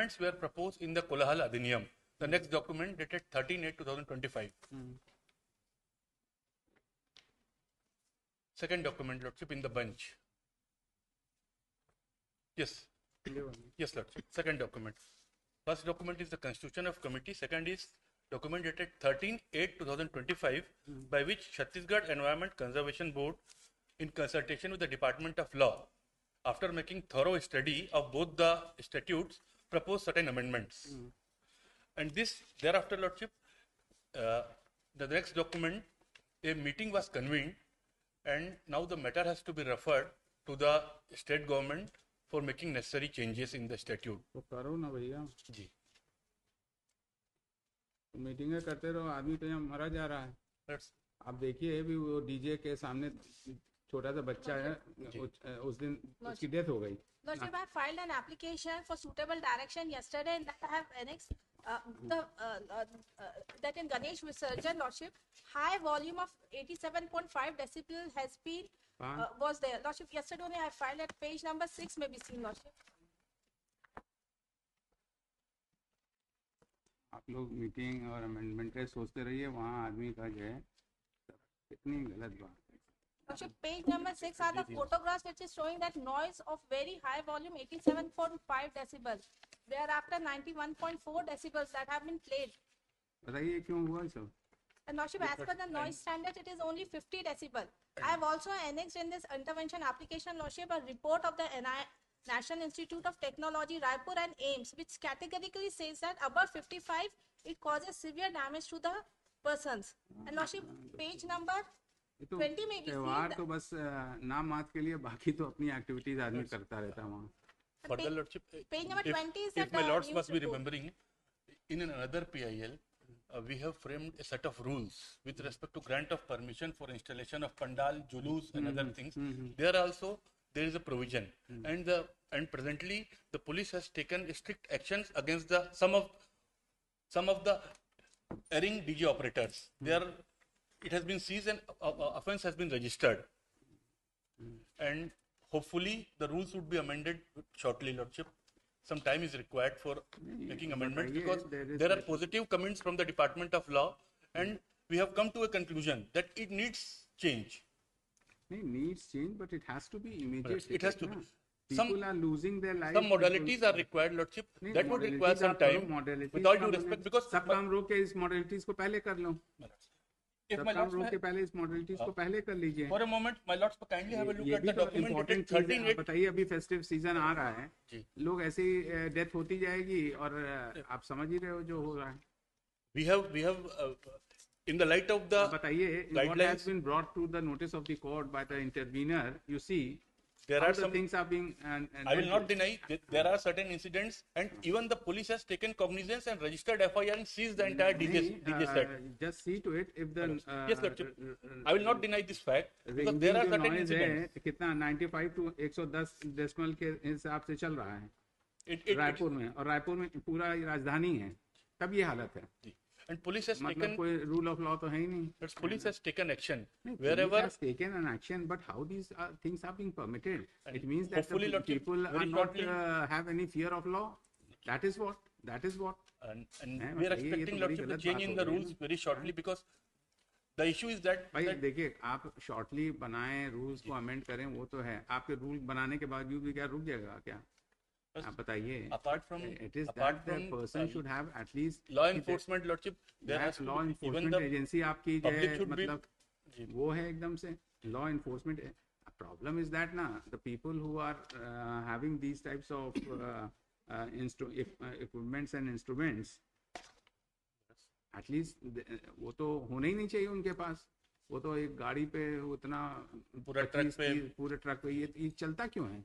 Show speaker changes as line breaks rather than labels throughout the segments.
amendments were proposed in the Kolahal Adhiniyam. The next document dated 13/8/2025. Second document, Lordship, in the bunch. Yes. Yes, Lordship. Second document. First document is the Constitution of Committee. Second is document dated 13/8/2025, by which Chhattisgarh Environment Conservation Board, in consultation with the Department of Law, after making thorough study of both the statutes, proposed certain amendments. And this, thereafter, Lordship, the next document, a meeting was convened, and now the matter has to be referred to the state government for making necessary changes in the statute.
तो करो ना भैया,
जी.
मीटिंगें करते रहो, आदमी तो यहाँ मरा जा रहा है.
Let's,
आप देखिए अभी वो डीजे के सामने छोटा सा बच्चा है, उस दिन उसकी डेथ हो गई.
Lordship, I filed an application for suitable direction yesterday, and that I have annexed that in Ganesh Visarjan, Lordship, high volume of 87.5 decibel has been was there. Lordship, yesterday only I filed at page number 6 may be seen, Lordship.
आप लोग meeting और amendment सोचते रहिए, वहाँ आदमी का जो है कितनी गलत बात.
Lordship, page number 6 are the photographs which is showing that noise of very high volume 87.5 decibels. Thereafter 91.4 decibels that have been played.
बताइए क्यों हुआ सब.
And Lordship, as per the noise standards, it is only 50 decibel. I have also annexed in this intervention application, Lordship, a report of the National Institute of Technology, Raipur and AIMS, which categorically says that above 55, it causes severe damage to the persons. And Lordship, page number 20 may be
त्योहार तो बस नाम मात्र के लिए, बाकी तो अपनी एक्टिविटीज आदमी करता रहता है वहाँ.
further, Lordship,
page number 20 is
if
that
my lords
news
must be
report.
remembering, in another PIL, we have framed a set of rules with respect to grant of permission for installation of pandal, julus, and other things. There also there is a provision, and presently the police has taken strict actions against some of the erring DJ operators. It has been seized and offence has been registered, and hopefully the rules would be amended shortly, Lordship. Some time is required for making amendments because there are positive comments from the Department of Law, and we have come to a conclusion that it needs change.
It needs change, but it has to be immediate.
It has to be.
People are losing their lives.
Some modalities are required, Lordship. That would require some time. With all due respect, because
सब काम रोक के इस modalities को पहले कर लो.
if
सब
my
काम
lords
रोक के पहले इस मॉडलिटीज को पहले कर लीजिए.
for a moment, my lords, kindly have a look
ये
at
भी
the
तो
document
इम्पोर्टेंट
dated
चीज है.
13/8.
बताइए, अभी फेस्टिव सीजन आ रहा है,
जी.
लोग ऐसे ही डेथ होती जाएगी, और आप समझ ही रहे हो जो हो रहा है.
We have in the light of the
बताइए, what
guidelines,
has been brought to the notice of the court by the intervener, you see
there
how
are
the
some.
things are being.
I will not deny that there are certain incidents, and even the police has taken cognizance and registered FIR and seized the entire DJ set.
Just see to it if the
Yes, Lordship. I will not deny this fact because there are
जो
certain
noise
incidents.
है, कितना 95 to 110 decimal के हिसाब से चल रहा है रायपुर में, और रायपुर में पूरा राजधानी है, तब ये हालत है.
And police has
मतलब
taken.
कोई रूल ऑफ लॉ तो है ही नहीं.
Police has taken action
Police
wherever.
has taken an action, but how these things are being permitted? It means that
hopefully,
the
Lordship,
people are
very
not
shortly.
have any fear of law. That is what.
And
है,
we are
बताइए, ये
expecting
तो बड़ी
Lordship to
गलत
change
बात
in
हो
the
गई
rules
ना.
very shortly because the issue is that.
भाई देखिए, आप शॉर्टली बनाएं, रूल्स को अमेंड करें, वो तो है. आपके रूल बनाने के बावजूद भी क्या रुक जाएगा क्या? आप बताइए.
Apart from
It is
apart
that the
from
person should have at least
law enforcement, Lordship, there has to
law
be, even
enforcement
the
agency आपकी जो
public
है,
should be.
मतलब
जी.
वो है एकदम से law enforcement. Problem is that na the people who are having these types of equipments and instruments, at least वो तो होना ही नहीं चाहिए उनके पास. वो तो एक गाड़ी पे उतना
पूरा ट्रक पे,
पूरे ट्रक पे ये चलता क्यों है?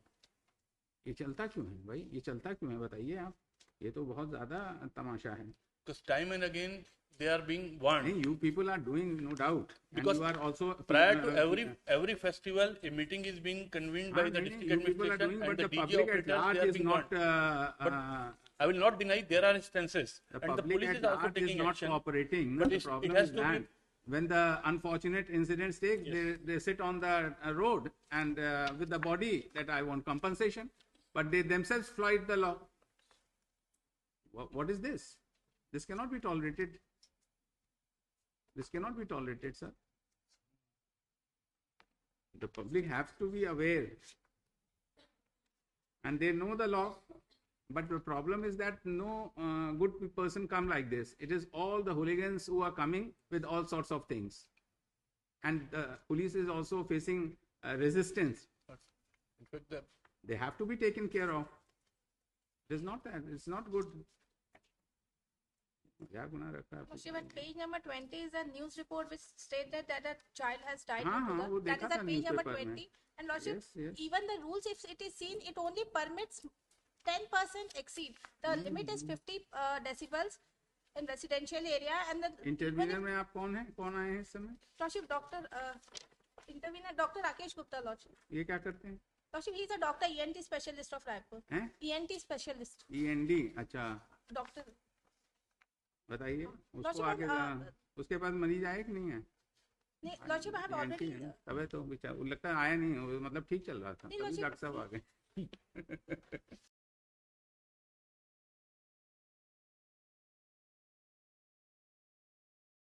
ये चलता क्यों है भाई? ये चलता क्यों है बताइए आप. ये तो बहुत ज्यादा तमाशा है.
because time and again they are being warned.
नहीं, you people are doing, no doubt,
Because
and you are also
prior to every festival, a meeting is being convened by the district
you people are
administration
doing,
and
but
the
the
DJ
public at
operators,
large
they are
is
being
not
warned. I will not deny there are instances,
the
and the
public
police
at
is also
large is
taking
not
action.
cooperating.
But
The
it
problem
has
is
to be.
that when the unfortunate incidents take, they sit on the road and with the body that I want compensation, but they themselves flout the law. What is this? This cannot be tolerated. This cannot be tolerated, sir. The public has to be aware, and they know the law. But the problem is that no good person come like this. It is all the hooligans who are coming with all sorts of things, and the police is also facing resistance.
In fact,
They have to be taken care of. It is not that. It's not good.
Lordship, at page number 20 is a news report which stated that a child has died.
वो
That
देखा
is
था
at page number
newspaper में.
20. And Lordship,
Yes, yes.
even the rules, if it is seen, it only permits 10% exceed. The limit is 50 decibels in residential area, and the
interviewer में आप कौन है? कौन आए हैं इस समय?
Lordship, intervener Dr. Rakesh Gupta, Lordship.
ये क्या करते हैं?
Lordship, he is a doctor, ENT specialist of Raipur.
हैं?
ENT specialist,
END. अच्छा,
doctor.
बताइए. उसको
Lordship,
आगे उसके पास मरीज आए कि नहीं है?
Lordship, I have already.
तबे तो लगता है आया नहीं, मतलब ठीक चल रहा था.
नहीं,
तभी
Lordship.
डॉक्टर साहब आ गए.